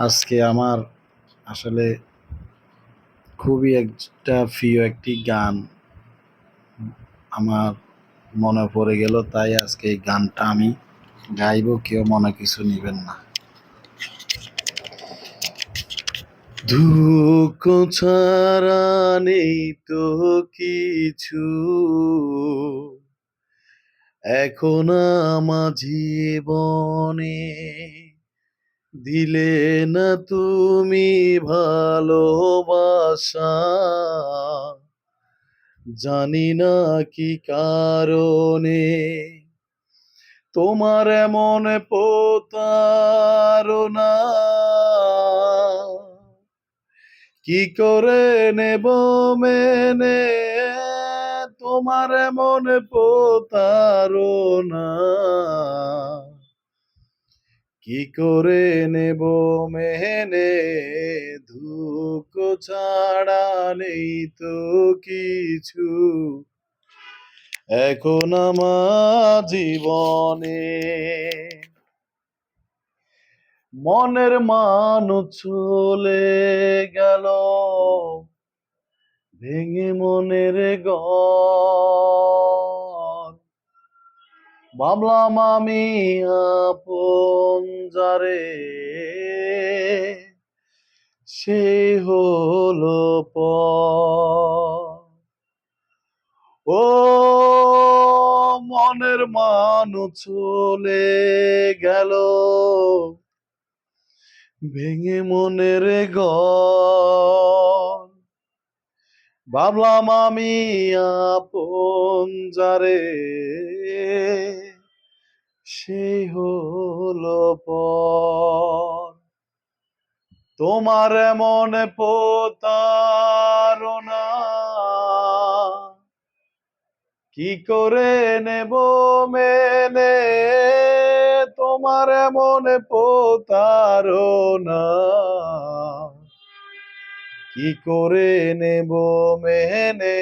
আজকে আমার আসলে খুবই একটা প্রিয় একটি গান আমার মনে পড়ে গেল, তাই আজকে এই গানটা আমি গাইবো। কেউ মনে কিছু নিবেন না। দুঃখ ছাড়া নেই তো কিছু, এখন আমার জীবনে দিলে না তুমি ভালোবাসা, জানি না কি কারণে তোমার এমন প্রতারণা, কি করে নেব মেনে তোমার এমন প্রতারণা, কি করে নেব মেনে, দুঃখ ছাড়া নেই তো কিছু এখন আমার জীবনে। মনের মানুষ চলে গেল ভেঙে মনের ঘর, ভাবলাম আমি আপন যারে সে হলো পর। ও মনের মানুষ চলে গেল ভেঙে মনের ঘর, ভাবলাম আমি আপন যারে সেই হলো পর। তোমার এমন প্রতারণা, কি করে নেব মেনে তোমার এমন প্রতারণা, কি করে নেব মেনে,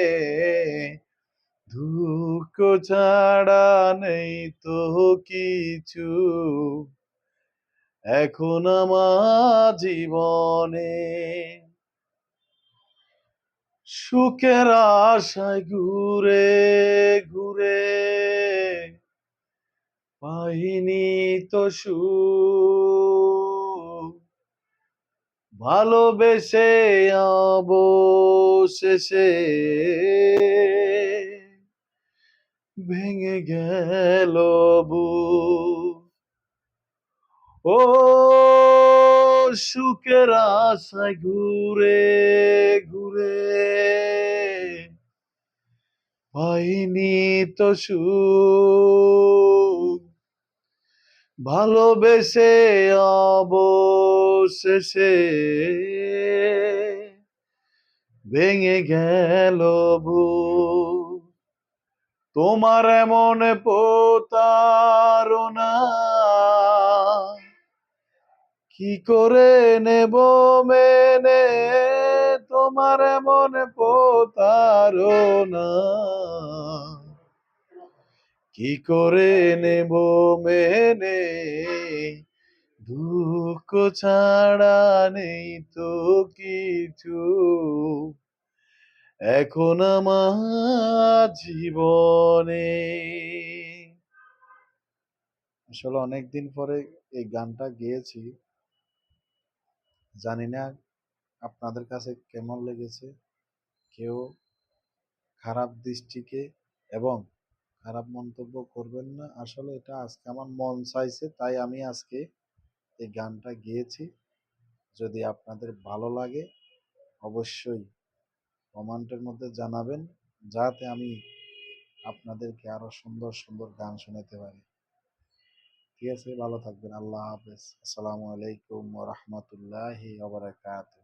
দুঃখ ছাড়া নেই তো কিছু এখন আমার জীবনে। সুখের আশায় ঘুরে ঘুরে পাইনি তো সুখ, ভালোবেসে অবশেষে ভেঙে গেল বুক। ও সুখের আশায় ঘুরে ঘুরে পাইনি তো সুখ, ভালোবেসে অবশেষে ভেঙে গেল বুক। তোমার এমন প্রতারণা, কি করে নেব মেনে তোমার এমন প্রতারণা, কি করে নেব মেনে, দুঃখ ছাড়া নেই তো কিছু এখন আমার জীবনে। আসলে অনেকদিন পরে এই গানটা গেয়েছি, জানি না আপনাদের কাছে কেমন লেগেছে। কেউ খারাপ দৃষ্টিকে এবং খারাপ মন্তব্য করবেন না। আসলে এটা আজকে আমার মন চাইছে, তাই আমি আজকে এই গানটা গেয়েছি। যদি আপনাদের ভালো লাগে অবশ্যই কমেন্টের মধ্যে জানাবেন, যাতে আমি আপনাদেরকে আরো সুন্দর সুন্দর গান শোনাতে পারি। ঠিক আছে, ভালো থাকবেন। আল্লাহ হাফেজ। আসসালামু আলাইকুম ওয়া রাহমাতুল্লাহি ওয়া বারাকাতুহু।